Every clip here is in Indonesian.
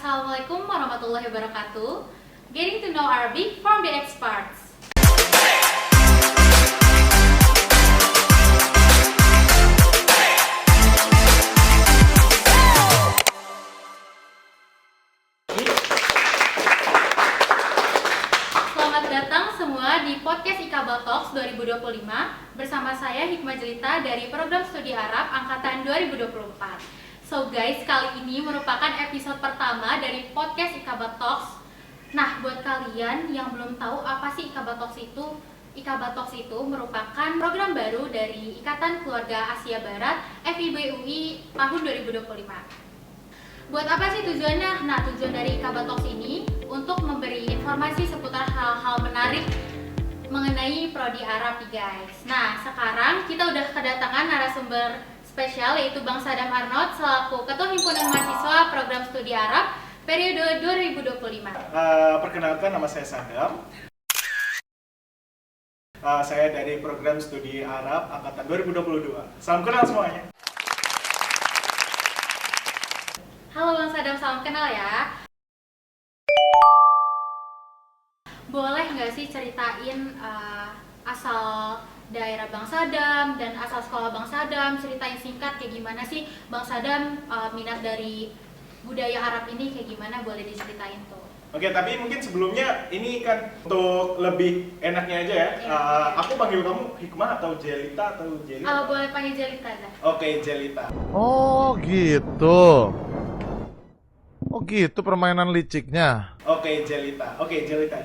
Assalamualaikum warahmatullahi wabarakatuh. Getting to know Arabic from the experts. Selamat datang semua di podcast Iqabal Talks 2025 bersama saya Hikmah Jelita dari Program Studi Arab Angkatan 2024. So guys, kali ini merupakan episode pertama dari podcast Iqabal Talks. Nah, buat kalian yang belum tahu apa sih Iqabal Talks itu merupakan program baru dari Ikatan Keluarga Asia Barat FIB UI tahun 2025. Buat apa sih tujuannya? Nah, tujuan dari Iqabal Talks ini untuk memberi informasi seputar hal-hal menarik mengenai prodi Arab nih guys. Nah, sekarang kita udah kedatangan narasumber spesial yaitu Bang Sadam Arnaud selaku Ketua Himpunan Mahasiswa Program Studi Arab periode 2025. Perkenalkan, nama saya Sadam. Saya dari Program Studi Arab Angkatan 2022. Salam kenal semuanya. Halo Bang Sadam, salam kenal ya. Boleh nggak sih ceritain asal daerah Bang Sadam dan asal sekolah Bang Sadam, ceritain singkat kayak gimana sih Bang Sadam minat dari budaya Arab ini kayak gimana, boleh diceritain tuh. Oke, tapi mungkin sebelumnya ini kan untuk lebih enaknya aja ya. Aku panggil kamu Hikmah atau Jelita atau Jelita? Boleh panggil Jelita aja. Oke, Jelita. Oh gitu. Oh gitu permainan liciknya. Oke, Jelita.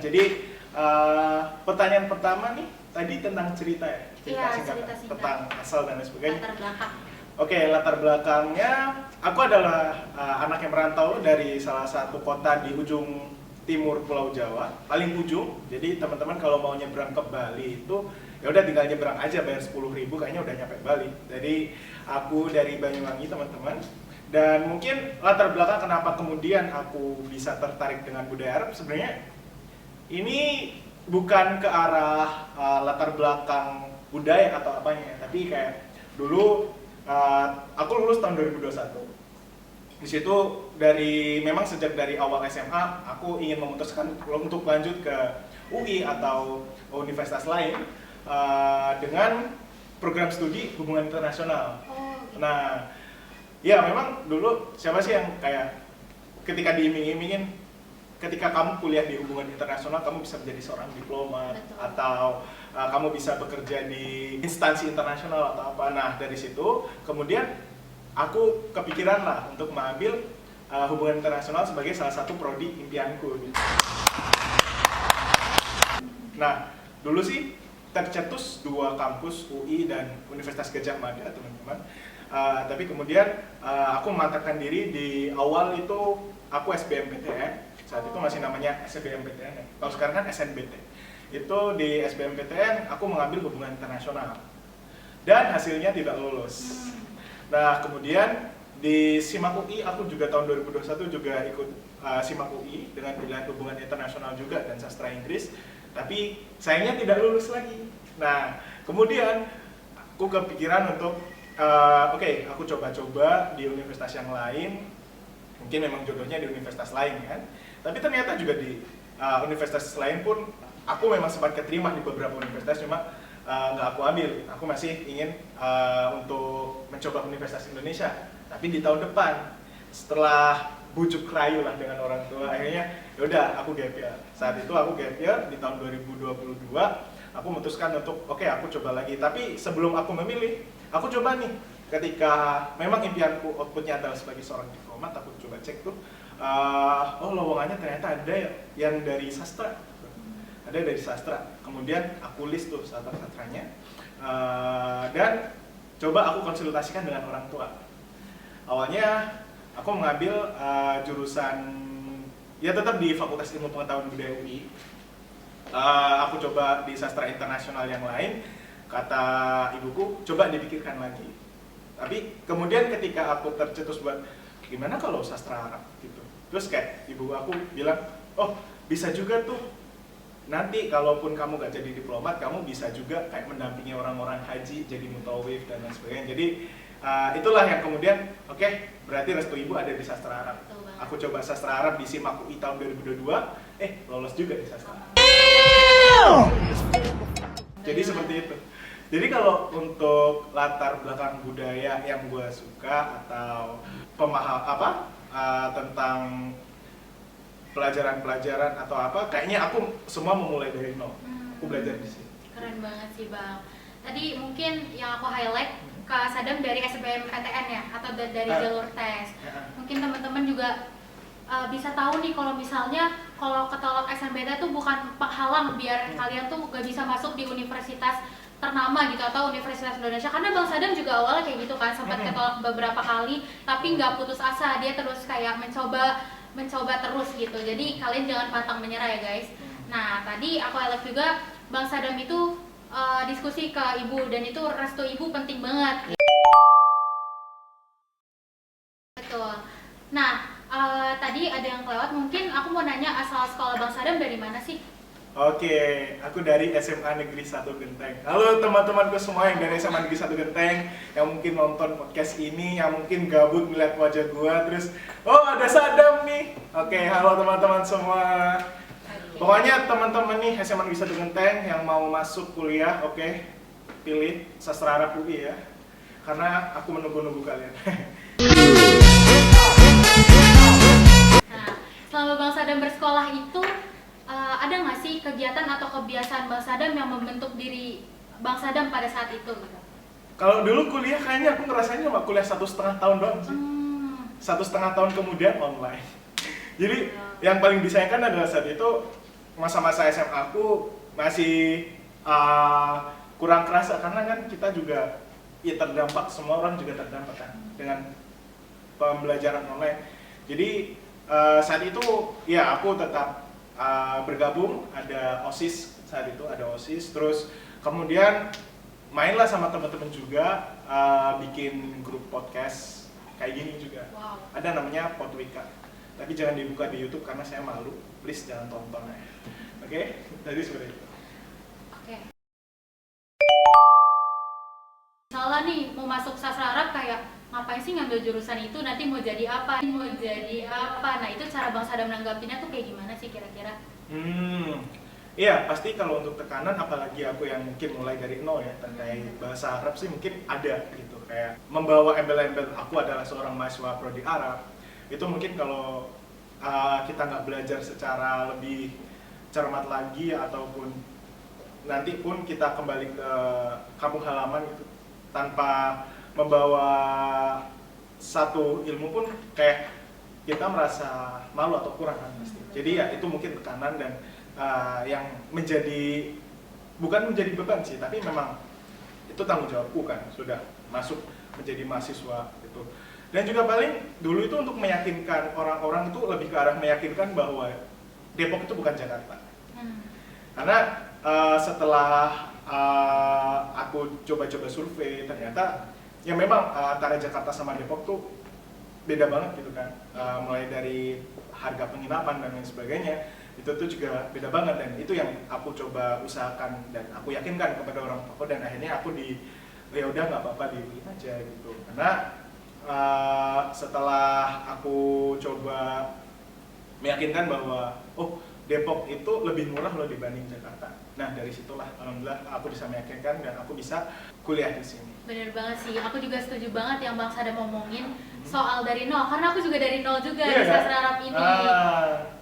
Jadi pertanyaan pertama nih tadi tentang cerita ya? Iya, singkat cerita singkat. tentang asal dan lain sebagainya. Latar belakang. Oke, latar belakangnya, aku adalah anak yang merantau dari salah satu kota di ujung timur Pulau Jawa, paling ujung. Jadi teman-teman kalau mau nyebrang ke Bali itu, ya udah tinggal nyebrang aja, bayar 10.000 kayaknya udah nyampe Bali. Jadi aku dari Banyuwangi teman-teman. Dan mungkin latar belakang kenapa kemudian aku bisa tertarik dengan budaya Arab, sebenarnya ini bukan ke arah latar belakang budaya atau apanya, tapi kayak dulu aku lulus tahun 2021. Di situ memang sejak dari awal SMA aku ingin memutuskan untuk lanjut ke UI atau universitas lain dengan program studi hubungan internasional. Nah, ya memang dulu siapa sih yang kayak ketika diiming-imingin ketika kamu kuliah di hubungan internasional kamu bisa menjadi seorang diplomat. Betul. Atau kamu bisa bekerja di instansi internasional atau apa. Nah, dari situ kemudian aku kepikiran lah untuk mengambil hubungan internasional sebagai salah satu prodi impianku. Nah, dulu sih tercetus 2 kampus, UI dan Universitas Gadjah Mada, teman-teman. Tapi kemudian aku memantapkan diri di awal itu aku SBMPTN. Saat itu masih namanya SBMPTN ya. Kalau sekarang kan SNBT. Itu di SBMPTN aku mengambil hubungan internasional. Dan hasilnya tidak lulus. Nah, kemudian di SIMAK UI aku juga tahun 2021 juga ikut SIMAK UI dengan pilihan hubungan internasional juga dan sastra Inggris. Tapi sayangnya tidak lulus lagi. Nah, kemudian aku kepikiran untuk oke, aku coba-coba di universitas yang lain. Mungkin memang jodohnya di universitas lain kan. Tapi ternyata juga di universitas lain pun aku memang sempat keterima di beberapa universitas, cuma nggak aku ambil. Aku masih ingin untuk mencoba Universitas Indonesia. Tapi di tahun depan, setelah bujuk rayu lah dengan orang tua, akhirnya yaudah aku gap year. Saat itu aku gap year di tahun 2022. Aku memutuskan untuk oke, aku coba lagi. Tapi sebelum aku memilih, aku coba nih. Ketika memang impianku outputnya adalah sebagai seorang diplomat, aku coba cek tuh, oh lowongannya ternyata ada yang dari sastra. Ada dari sastra. Kemudian aku list tuh sastra-sastranya. Dan coba aku konsultasikan dengan orang tua. Awalnya aku mengambil jurusan, ya tetap di Fakultas Ilmu Pengetahuan Budaya UI. Aku coba di sastra internasional yang lain. Kata ibuku, coba dipikirkan lagi. Tapi kemudian ketika aku tercetus buat gimana kalau sastra Arab gitu. Terus kayak ibu aku bilang, oh bisa juga tuh nanti kalaupun kamu gak jadi diplomat, kamu bisa juga kayak mendampingi orang-orang haji, jadi mutawif dan lain sebagainya. Jadi itulah yang kemudian, oke, berarti restu ibu ada di sastra Arab. aku coba sastra Arab di SIMAK UI tahun 2022, lolos juga di sastra Arab. Jadi seperti itu. Jadi kalau untuk latar belakang budaya yang gue suka atau tentang pelajaran-pelajaran atau apa, kayaknya aku semua memulai dari nol. Aku belajar di sini. Keren banget sih Bang. Tadi mungkin yang aku highlight Kak Sadam dari SBMPTN ya, atau dari jalur tes. Mungkin teman-teman juga bisa tahu nih kalau misalnya kalau ketolak SNBT itu bukan penghalang biar kalian tuh gak bisa masuk di universitas ternama gitu atau Universitas Indonesia, karena Bang Sadam juga awalnya kayak gitu kan, sempat ketolak beberapa kali tapi nggak putus asa, dia terus kayak mencoba terus gitu. Jadi kalian jangan pantang menyerah ya guys. Nah tadi aku highlight juga Bang Sadam itu diskusi ke ibu, dan itu restu ibu penting banget. Betul. Nah tadi ada yang kelewat, mungkin aku mau nanya asal sekolah Bang Sadam dari mana sih? Oke, aku dari SMA Negeri 1 Genteng. Halo teman-temanku semua yang dari SMA Negeri 1 Genteng yang mungkin nonton podcast ini, yang mungkin gabut melihat wajah gua, terus ada Sadam nih. Oke, halo teman-teman semua. Pokoknya teman-teman nih SMA Negeri 1 Genteng yang mau masuk kuliah, pilih sastra Arab UI ya. Karena aku menunggu-nunggu kalian. Nah, selama Bang Sadam bersekolah itu ada nggak sih kegiatan atau kebiasaan Bang Sadam yang membentuk diri Bang Sadam pada saat itu gitu? Kalau dulu kuliah kayaknya aku ngerasain cuma kuliah 1,5 tahun doang sih. 1,5 tahun kemudian online. Jadi yang paling disayangkan adalah saat itu masa-masa SMA aku masih kurang kerasa, karena kan kita juga terdampak, semua orang juga terdampak kan dengan pembelajaran online. Jadi saat itu ya aku tetap bergabung, ada OSIS saat itu, ada OSIS, terus kemudian mainlah sama teman-teman juga, bikin grup podcast kayak gini juga. Wow. Ada namanya Potwika, tapi jangan dibuka di YouTube karena saya malu, please jangan tonton ya. Oke, tadi seperti itu. Oke. Misalnya nih mau masuk sastra Arab, kayak ngapain sih ngambil jurusan itu, nanti mau jadi apa? Nah itu cara Bang Sadam menanggapinya tuh kayak gimana sih kira-kira? Iya, pasti kalau untuk tekanan, apalagi aku yang mungkin mulai dari nol ya, terkait bahasa Arab sih mungkin ada gitu. Kayak membawa embel-embel aku adalah seorang mahasiswa prodi Arab, itu mungkin kalau kita nggak belajar secara lebih cermat lagi, ataupun nanti pun kita kembali ke kampung halaman gitu, tanpa membawa satu ilmu pun kayak kita merasa malu atau kurang kan pasti. Jadi ya itu mungkin tekanan dan yang bukan menjadi beban sih, tapi memang itu tanggung jawabku kan, sudah masuk menjadi mahasiswa gitu. Dan juga paling dulu itu untuk meyakinkan orang-orang, itu lebih ke arah meyakinkan bahwa Depok itu bukan Jakarta. Karena setelah aku coba-coba survei, ternyata ya memang antara Jakarta sama Depok tuh beda banget gitu kan, mulai dari harga penginapan dan lain sebagainya, itu tuh juga beda banget, dan itu yang aku coba usahakan dan aku yakinkan kepada orang tua, dan akhirnya aku ya udah nggak apa-apa dibeli aja gitu. Karena setelah aku coba meyakinkan bahwa Depok itu lebih murah loh dibanding Jakarta. Nah dari situlah alhamdulillah aku bisa meyakinkan dan aku bisa kuliah di sini. Bener banget sih, aku juga setuju banget yang Bang Sadam ngomongin soal dari nol, karena aku juga dari nol juga di sastra Arab ini.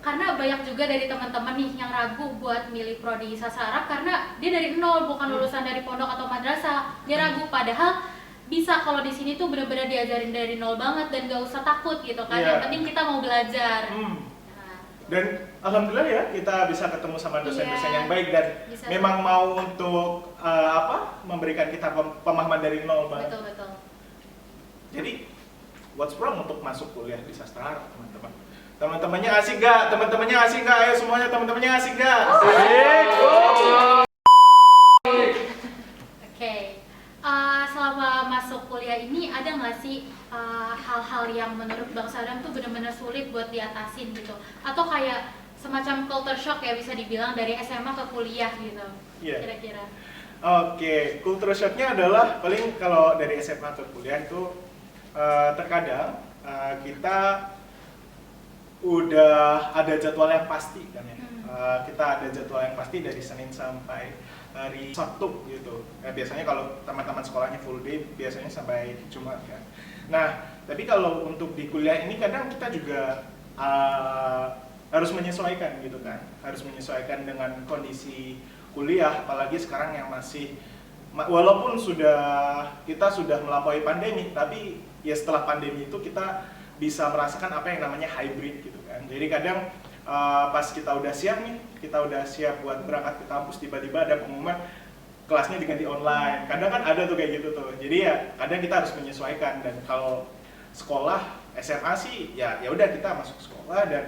Karena banyak juga dari teman-teman nih yang ragu buat milih prodi sastra Arab karena dia dari nol, bukan lulusan dari pondok atau madrasah. Dia ragu, padahal bisa kalau di sini tuh bener-bener diajarin dari nol banget dan gak usah takut gitu kan. Yang penting kita mau belajar. Dan alhamdulillah ya kita bisa ketemu sama dosen-dosen yang baik dan memang mau untuk memberikan kita pemahaman dari nol banget. Betul. Jadi what's wrong untuk masuk kuliah di sastra Arab, teman-teman? Teman-temannya asik gak? Teman-temannya asik gak? Ayo semuanya, teman-temannya asik gak? Asik. Oke. Selama masuk kuliah ini ada nggak sih hal-hal yang menurut Bang Sadam tuh benar-benar sulit buat diatasin gitu, atau kayak semacam culture shock ya bisa dibilang dari SMA ke kuliah gitu, kira-kira? Oke, culture shocknya adalah paling kalau dari SMA ke kuliah itu terkadang kita udah ada jadwal yang pasti kan ya. Kita ada jadwal yang pasti dari Senin sampai hari Sabtu gitu. Ya, biasanya kalau teman-teman sekolahnya full day biasanya sampai Jumat kan. Nah, tapi kalau untuk di kuliah ini kadang kita juga harus menyesuaikan gitu kan. Harus menyesuaikan dengan kondisi kuliah, apalagi sekarang yang masih walaupun kita sudah melampaui pandemi, tapi ya setelah pandemi itu kita bisa merasakan apa yang namanya hybrid gitu kan. Jadi kadang pas kita udah siap nih, kita udah siap buat berangkat ke kampus, tiba-tiba ada pengumuman kelasnya diganti online. Kadang kan ada tuh kayak gitu tuh. Jadi ya kadang kita harus menyesuaikan. Dan kalau sekolah SMA sih ya udah kita masuk sekolah dan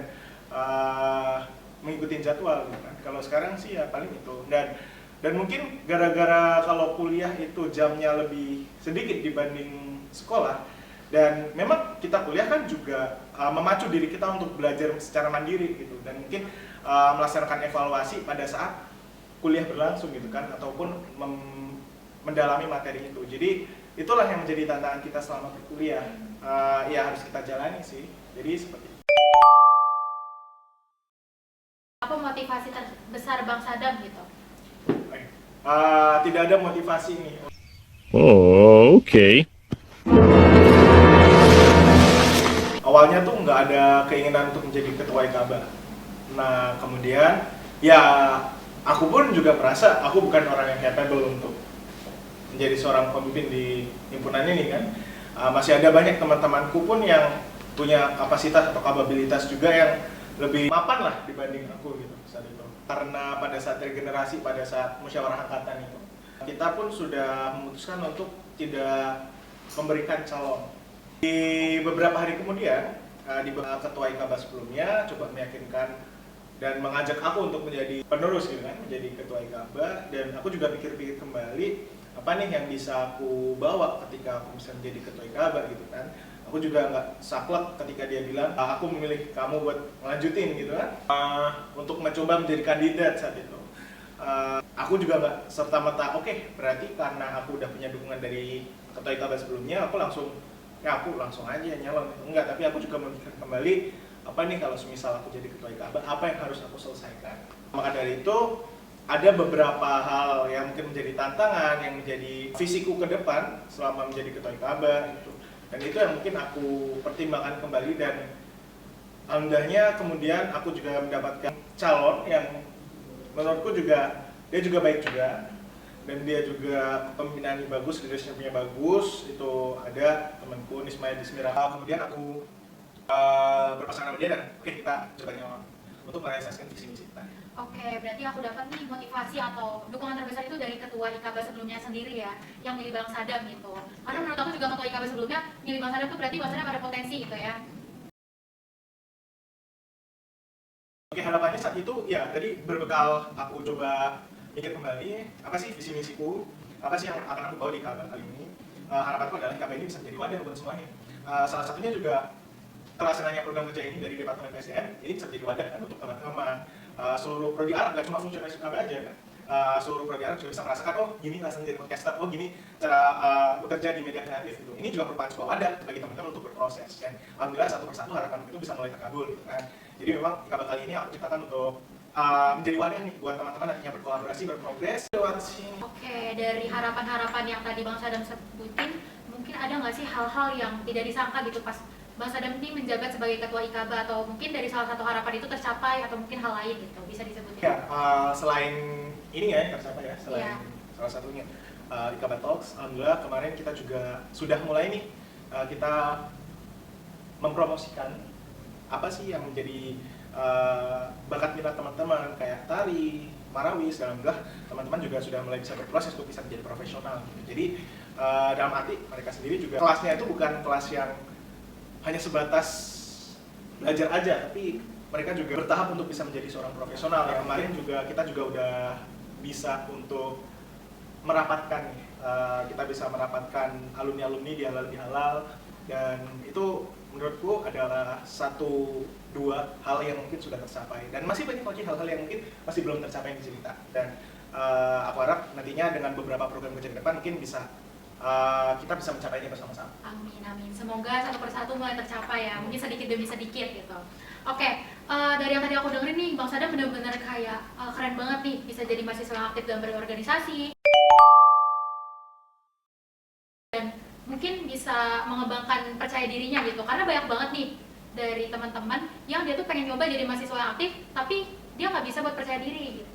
mengikuti jadwal gitu kan. Kalau sekarang sih ya paling itu. Dan mungkin gara-gara kalau kuliah itu jamnya lebih sedikit dibanding sekolah, dan memang kita kuliah kan juga memacu diri kita untuk belajar secara mandiri gitu, dan mungkin melaksanakan evaluasi pada saat kuliah berlangsung gitu kan, ataupun mendalami materi itu. Jadi itulah yang menjadi tantangan kita selama berkuliah, ya harus kita jalani sih. Jadi seperti itu. Apa motivasi terbesar Bang Sadam gitu? Tidak ada motivasi nih. Oh, oke. Awalnya tuh nggak ada keinginan untuk menjadi ketua IKABA. Nah kemudian ya aku pun juga merasa aku bukan orang yang capable untuk menjadi seorang pemimpin di himpunan ini kan. Masih ada banyak teman-temanku pun yang punya kapasitas atau kapabilitas juga yang lebih mapan lah dibanding aku gitu saat itu. Karena pada saat regenerasi, pada saat musyawarah angkatan itu, kita pun sudah memutuskan untuk tidak memberikan calon. Di beberapa hari kemudian, di ketua IKABA sebelumnya coba meyakinkan dan mengajak aku untuk menjadi penerus gitu kan, menjadi ketua IKABA. Dan aku juga pikir-pikir kembali apa nih yang bisa aku bawa ketika aku bisa menjadi ketua IKABA gitu kan. Aku juga nggak saklek ketika dia bilang aku memilih kamu buat ngelanjutin gitu kan, untuk mencoba menjadi kandidat saat itu. Aku juga nggak serta-merta oke, berarti karena aku udah punya dukungan dari ketua IKABA sebelumnya aku langsung aja nyalon. Enggak, tapi aku juga memikirkan kembali apa nih kalau semisal aku jadi ketua IKABA, apa yang harus aku selesaikan. Maka dari itu ada beberapa hal yang mungkin menjadi tantangan, yang menjadi visiku ke depan selama menjadi ketua IKABA gitu. Dan itu yang mungkin aku pertimbangkan kembali, dan alhamdulillahnya kemudian aku juga mendapatkan calon yang menurutku juga dia juga baik juga, dan dia juga kepemimpinannya bagus, leadership-nya bagus. Itu ada temanku Nismaya Dismira. Kemudian aku berpasangan sama dia dan oke, kita coba nyalon untuk merealisasikan visi misi kita. Oke, berarti aku dapat nih motivasi atau dukungan terbesar itu dari ketua IKABA sebelumnya sendiri ya, yang milih Bang Sadam gitu. Karena menurut aku juga ketua IKABA sebelumnya milih Bang Sadam itu berarti Bang Sadam ada potensi gitu ya. Oke, harapannya saat itu ya tadi berbekal aku coba mikir kembali apa sih visi misiku, apa sih yang akan aku bawa di IKABA kali ini. Harapanku adalah IKABA ini bisa menjadi wadah buat semuanya. Salah satunya juga terlaksananya program kerja ini dari Departemen PSDM ini bisa menjadi wadah kan untuk teman-teman seluruh prodi Arab, nggak cuma fungsionaris IKABA aja kan. Seluruh prodi Arab juga bisa merasakan oh gini rasanya jadi podcaster, oh gini cara bekerja di media kreatif gitu. Ini juga merupakan sebuah wadah bagi teman-teman untuk berproses kan. Alhamdulillah satu persatu harapan itu bisa mulai terkabul gitu kan. Jadi memang IKABA kali ini aku ciptakan untuk menjadi wadah nih buat teman-teman nantinya berkolaborasi, berprogres lewat sini. Oke, dari harapan-harapan yang tadi Bang Sadam sebutin, mungkin ada nggak sih hal-hal yang tidak disangka gitu pas Bang Sadam ini menjabat sebagai ketua IKABA, atau mungkin dari salah satu harapan itu tercapai atau mungkin hal lain gitu, bisa disebutin? Ya, selain ini ya tercapai ya, selain salah satunya IKABA Talks, alhamdulillah kemarin kita juga sudah mulai nih kita mempromosikan apa sih yang menjadi bakat minat teman-teman kayak tari, marawis, dan alhamdulillah teman-teman juga sudah mulai bisa berproses untuk bisa menjadi profesional gitu. Jadi dalam arti mereka sendiri juga kelasnya itu bukan kelas yang hanya sebatas belajar aja, tapi mereka juga bertahap untuk bisa menjadi seorang profesional. Yang kemarin juga kita juga udah bisa untuk merapatkan, kita bisa merapatkan alumni-alumni di halal, dan itu menurutku adalah satu dua hal yang mungkin sudah tercapai, dan masih banyak lagi hal-hal yang mungkin masih belum tercapai di cerita. Dan aku harap nantinya dengan beberapa program kerja ke depan mungkin bisa kita bisa mencapainya bersama-sama. Amin, amin. Semoga satu persatu mulai tercapai ya, mungkin sedikit demi sedikit gitu. Oke, dari yang tadi aku dengerin nih, Bang Sadam benar-benar kayak keren banget nih, bisa jadi mahasiswa yang aktif dalam berorganisasi. Dan mungkin bisa mengembangkan percaya dirinya gitu, karena banyak banget nih dari teman-teman yang dia tuh pengen nyoba jadi mahasiswa yang aktif, tapi dia nggak bisa buat percaya diri gitu.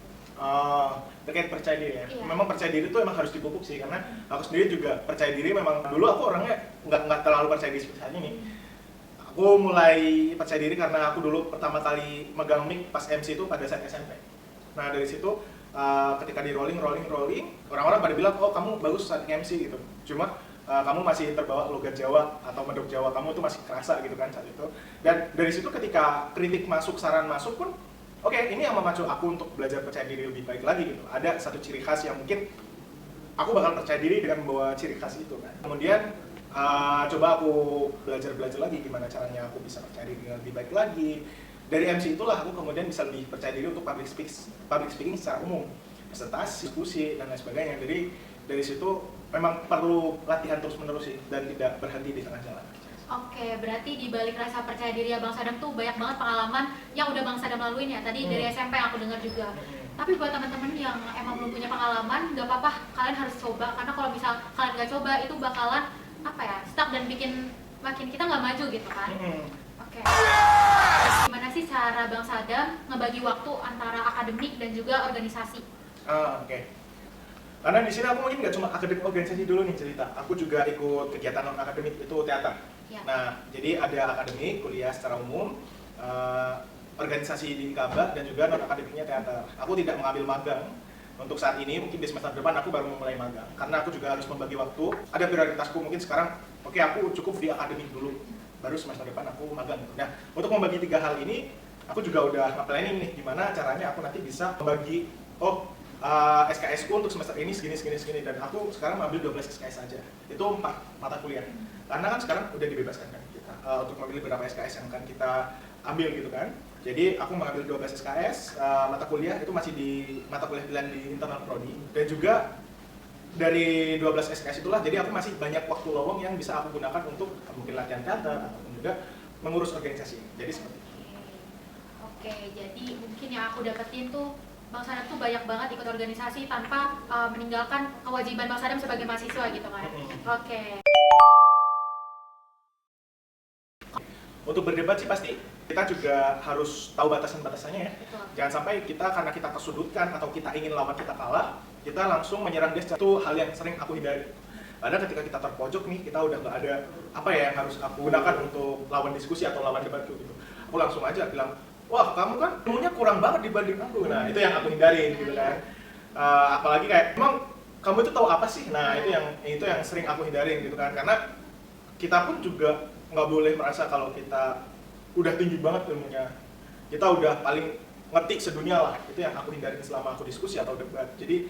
Terkait percaya diri ya. Iya. Memang percaya diri itu emang harus dipupuk sih, karena aku sendiri juga percaya diri. Memang dulu aku orangnya nggak terlalu percaya diri seperti saat ini. Aku mulai percaya diri karena aku dulu pertama kali megang mic pas MC itu pada saat SMP. Nah dari situ ketika di rolling, orang-orang pada bilang, oh kamu bagus saat MC gitu. Cuma kamu masih terbawa logat Jawa atau medok Jawa kamu tuh masih kerasa gitu kan saat itu. Dan dari situ ketika kritik masuk, saran masuk pun, oke, ini yang memacu aku untuk belajar percaya diri lebih baik lagi gitu. Ada satu ciri khas yang mungkin aku bakal percaya diri dengan membawa ciri khas itu kan. Kemudian coba aku belajar lagi gimana caranya aku bisa percaya diri dengan lebih baik lagi. Dari MC itulah aku kemudian bisa lebih percaya diri untuk public speaking secara umum, presentasi, diskusi dan lain sebagainya. Jadi dari situ memang perlu latihan terus-menerus sih dan tidak berhenti di tengah jalan. Oke, berarti di balik rasa percaya diri ya Bang Sadam tuh banyak banget pengalaman yang udah Bang Sadam laluin ya. Tadi dari SMP aku dengar juga. Tapi buat teman-teman yang emang belum punya pengalaman, nggak apa-apa, kalian harus coba. Karena kalau misal kalian nggak coba, itu bakalan stuck dan bikin makin kita nggak maju gitu kan. Oke. Gimana sih cara Bang Sadam ngebagi waktu antara akademik dan juga organisasi? Oke. Karena di sini aku mungkin nggak cuma akademik organisasi dulu nih cerita. Aku juga ikut kegiatan non akademik itu teater. Ya. Nah, jadi ada akademik, kuliah secara umum, organisasi di IKABA dan juga non akademiknya teater. Aku tidak mengambil magang untuk saat ini. Mungkin di semester depan aku baru memulai magang. Karena aku juga harus membagi waktu. Ada prioritasku mungkin sekarang. Oke, aku cukup di akademik dulu. Baru semester depan aku magang. Nah, untuk membagi tiga hal ini, aku juga udah nge-planning nih gimana caranya aku nanti bisa membagi. SKS ku untuk semester ini segini dan aku sekarang ambil 12 SKS saja. Itu 4 mata kuliah. Karena kan sekarang udah dibebaskan kan kita untuk memilih berapa SKS yang akan kita ambil gitu kan. Jadi aku mengambil 12 SKS mata kuliah itu masih di mata kuliah pilihan di internal prodi dan juga dari 12 SKS itulah jadi aku masih banyak waktu lowong yang bisa aku gunakan untuk mungkin latihan teater ataupun juga mengurus organisasi. Jadi seperti itu. Oke, jadi mungkin yang aku dapetin tuh Bang Sadam tuh banyak banget ikut organisasi tanpa meninggalkan kewajiban Bang Sadam sebagai mahasiswa gitu kan. Oke. Untuk berdebat sih pasti kita juga harus tahu batasan-batasannya ya. Betul. Jangan sampai karena kita kesudutkan atau kita ingin lawan kita kalah, kita langsung menyerang dia. Itu hal yang sering aku hindari. Padahal ketika kita terpojok nih, kita udah nggak ada apa ya yang harus aku gunakan untuk lawan diskusi atau lawan debat gitu. Aku langsung aja bilang, wah kamu kan ilmunya kurang banget dibanding aku. Nah itu yang aku hindarin gitu kan. Apalagi kayak emang kamu itu tahu apa sih? Nah itu yang sering aku hindarin gitu kan. Karena kita pun juga nggak boleh merasa kalau kita udah tinggi banget ilmunya. Kita udah paling ngetik sedunia lah. Itu yang aku hindarin selama aku diskusi atau debat. Jadi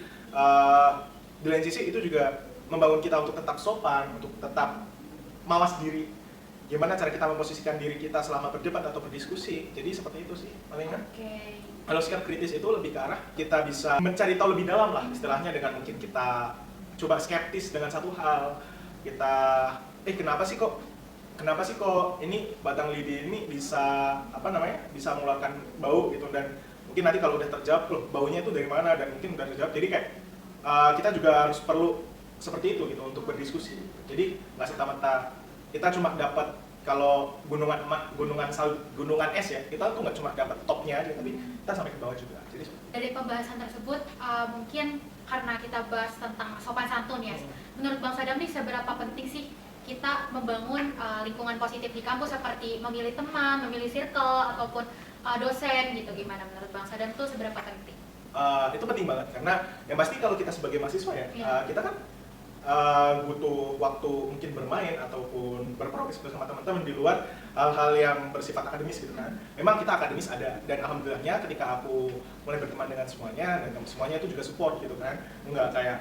di lain sisi itu juga membangun kita untuk tetap sopan, untuk tetap mawas diri. Gimana cara kita memposisikan diri kita selama berdebat atau berdiskusi. Jadi seperti itu sih palingan. Oke. Kalau sikap kritis itu lebih ke arah kita bisa mencari tahu lebih dalam lah istilahnya, dengan mungkin kita coba skeptis dengan satu hal. Kita kenapa sih kok ini batang lidi ini bisa bisa mengeluarkan bau gitu, dan mungkin nanti kalau udah terjawab loh baunya itu dari mana dan mungkin udah terjawab. Jadi kayak kita juga harus perlu seperti itu gitu untuk berdiskusi. Jadi nggak serta-merta kita cuma dapat kalau gunungan es ya, kita tuh nggak cuma dapat topnya aja, tapi kita sampai ke bawah juga. Jadi dari pembahasan tersebut mungkin karena kita bahas tentang sopan santun ya, menurut Bang Sadam nih seberapa penting sih kita membangun lingkungan positif di kampus seperti memilih teman, memilih circle ataupun dosen gitu, gimana menurut Bang Sadam tuh seberapa penting? Itu penting banget karena yang pasti kalau kita sebagai mahasiswa ya, kita kan butuh waktu mungkin bermain ataupun berprogres bersama teman-teman di luar hal-hal yang bersifat akademis gitu kan. Memang kita akademis ada, dan alhamdulillahnya ketika aku mulai berteman dengan semuanya dan semuanya itu juga support gitu kan. Enggak kayak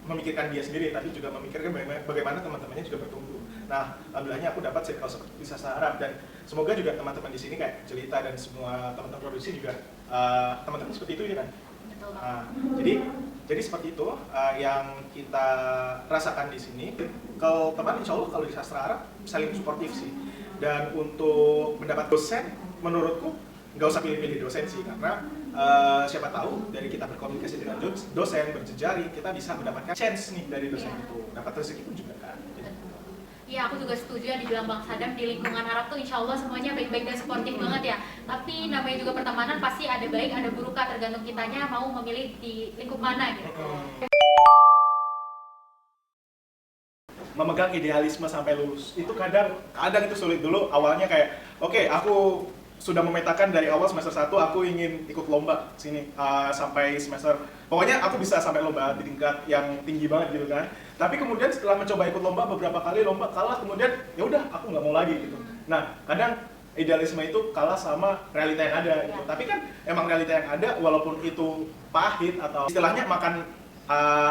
memikirkan dia sendiri, tapi juga memikirkan bagaimana teman-temannya juga bertumbuh. Nah, alhamdulillahnya aku dapat circle seperti saya harap, dan semoga juga teman-teman di sini kayak Jelita dan semua teman-teman produksi juga teman-teman seperti itu ya kan. Betul. Jadi Jadi seperti itu yang kita rasakan di sini. Kalau teman, insya Allah kalau di sastra Arab saling suportif sih. Dan untuk mendapat dosen, menurutku nggak usah pilih-pilih dosen sih, karena siapa tahu dari kita berkomunikasi dengan dosen, berjejaring, kita bisa mendapatkan chance nih dari dosen itu, dapat rezeki pun juga kan. Iya, aku juga setuju yang dibilang Bang Sadam, di lingkungan Arab tuh insya Allah semuanya baik-baik dan sportif banget ya. Tapi namanya juga pertemanan pasti ada baik, ada buruk, tergantung kitanya mau memilih di lingkup mana gitu. Memegang idealisme sampai lulus itu kadang itu sulit dulu. Awalnya kayak oke, aku sudah memetakan dari awal semester 1 aku ingin ikut lomba sini sampai semester, pokoknya aku bisa sampai lomba di tingkat yang tinggi banget gitu kan. Tapi kemudian setelah mencoba ikut lomba beberapa kali lomba kalah, kemudian ya udah aku nggak mau lagi gitu. Nah kadang idealisme itu kalah sama realita yang ada gitu. Tapi kan emang realita yang ada walaupun itu pahit atau istilahnya makan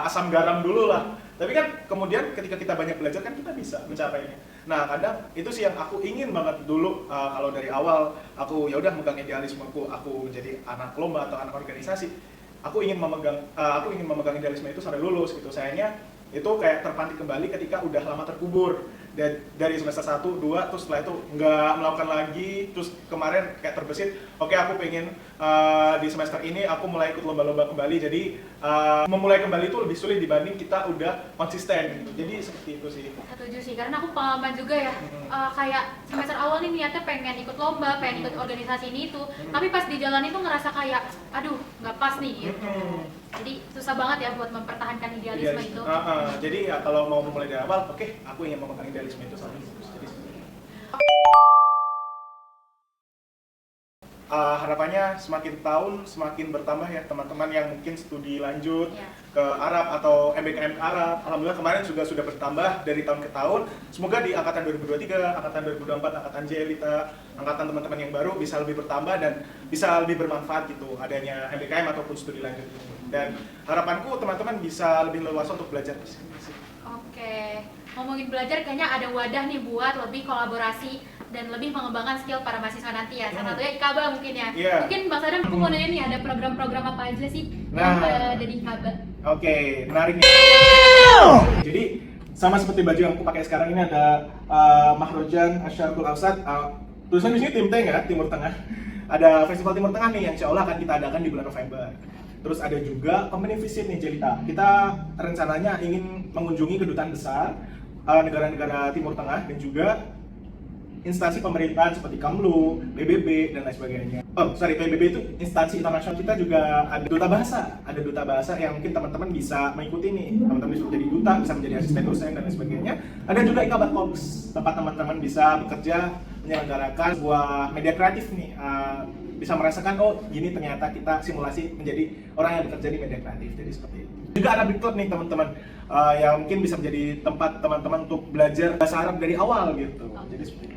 asam garam dulu lah. Tapi kan kemudian ketika kita banyak belajar kan kita bisa mencapainya. Nah kadang itu sih yang aku ingin banget dulu kalau dari awal aku ya udah megang idealismeku, aku menjadi anak lomba atau anak organisasi. Aku ingin memegang idealisme itu sampai lulus gitu. Sayangnya itu kayak terpantik kembali ketika udah lama terkubur. Dari semester 1, 2, terus setelah itu nggak melakukan lagi, terus kemarin kayak terbesit, oke aku pengen di semester ini aku mulai ikut lomba-lomba kembali, jadi memulai kembali itu lebih sulit dibanding kita udah konsisten gitu. Jadi seperti itu sih. Setuju sih, karena aku pengalaman juga ya, kayak semester awal nih niatnya pengen ikut lomba, pengen ikut organisasi ini itu, tapi pas di jalan itu ngerasa kayak, aduh nggak pas nih gitu. Jadi susah banget ya buat mempertahankan idealisme itu. Jadi ya kalau mau memulai dari awal, oke, aku ingin memegang idealisme itu sampai lulus. Jadi harapannya semakin tahun semakin bertambah ya teman-teman yang mungkin studi lanjut ke Arab atau MBKM Arab. Alhamdulillah kemarin juga sudah bertambah dari tahun ke tahun. Semoga di angkatan 2023, angkatan 2024, angkatan Jelita, angkatan teman-teman yang baru bisa lebih bertambah dan bisa lebih bermanfaat gitu adanya MBKM ataupun studi lanjut gitu. Dan harapanku teman-teman bisa lebih leluasa untuk belajar di sini. Oke, ngomongin belajar kayaknya ada wadah nih buat lebih kolaborasi dan lebih mengembangkan skill para mahasiswa nanti ya. Salah satunya IKABA mungkin ya. Mungkin Bang Sadam aku mau nanya nih, ada program-program apa aja sih yang ada di IKABA? Oke, menarik nih. Jadi sama seperti baju yang aku pakai sekarang ini ada Mahrojan Asyarqul Awsat. Tulisan di sini Timur Tengah. Ada Festival Timur Tengah nih yang insya Allah akan kita adakan di bulan November. Terus ada juga company visit nih Jelita. Kita rencananya ingin mengunjungi kedutaan besar negara-negara Timur Tengah dan juga instansi pemerintahan seperti Kamlu, PBB, dan lain sebagainya. PBB itu instansi internasional. Kita juga ada duta bahasa yang mungkin teman-teman bisa mengikuti nih. Teman-teman bisa menjadi duta, bisa menjadi asisten dosen, dan lain sebagainya. Ada juga IKABA Talks, tempat teman-teman bisa bekerja menyelenggarakan sebuah media kreatif nih. Bisa merasakan, oh gini ternyata kita simulasi menjadi orang yang bekerja di media kreatif. Jadi seperti itu. Juga Arabic Club nih teman-teman, yang mungkin bisa menjadi tempat teman-teman untuk belajar bahasa Arab dari awal gitu. Jadi seperti itu.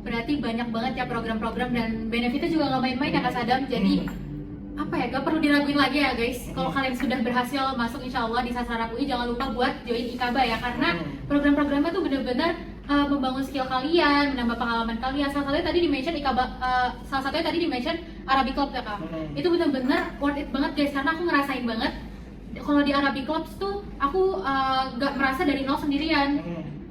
Berarti banyak banget ya program-program dan benefitnya juga nggak main-main ya Kak Sadam. Jadi apa ya, gak perlu diraguin lagi ya guys. Kalau kalian sudah berhasil masuk insya Allah di Sastra UI, jangan lupa buat join IKABA ya, karena program-programnya tuh benar-benar membangun skill kalian, menambah pengalaman kalian. Salah satunya tadi di mention Arabic Club ya Kak. Itu benar-benar worth it banget guys, karena aku ngerasain banget kalau di Arabic Clubs tuh aku gak merasa dari nol sendirian.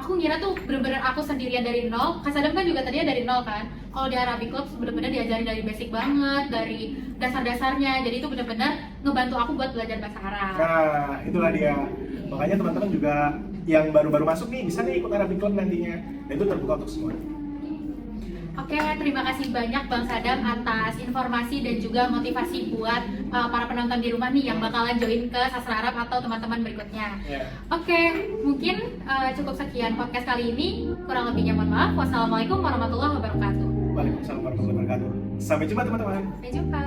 Aku ngira tuh bener-bener aku sendirian dari nol. Kak Sadam kan juga tadinya dari nol kan. Kalau di Arabic Clubs bener-bener diajarin dari basic banget, dari dasar-dasarnya. Jadi itu bener-bener ngebantu aku buat belajar bahasa Arab. Nah, itulah dia. Makanya teman-teman juga yang baru-baru masuk nih bisa nih ikut Arabic Club nantinya. Dan itu terbuka untuk semua. Oke, terima kasih banyak Bang Sadam atas informasi dan juga motivasi buat para penonton di rumah nih yang bakalan join ke Sastra Arab atau teman-teman berikutnya. Oke, mungkin cukup sekian podcast kali ini. Kurang lebihnya mohon maaf. Wassalamualaikum warahmatullahi wabarakatuh. Waalaikumsalam warahmatullahi wabarakatuh. Sampai jumpa teman-teman. Sampai jumpa.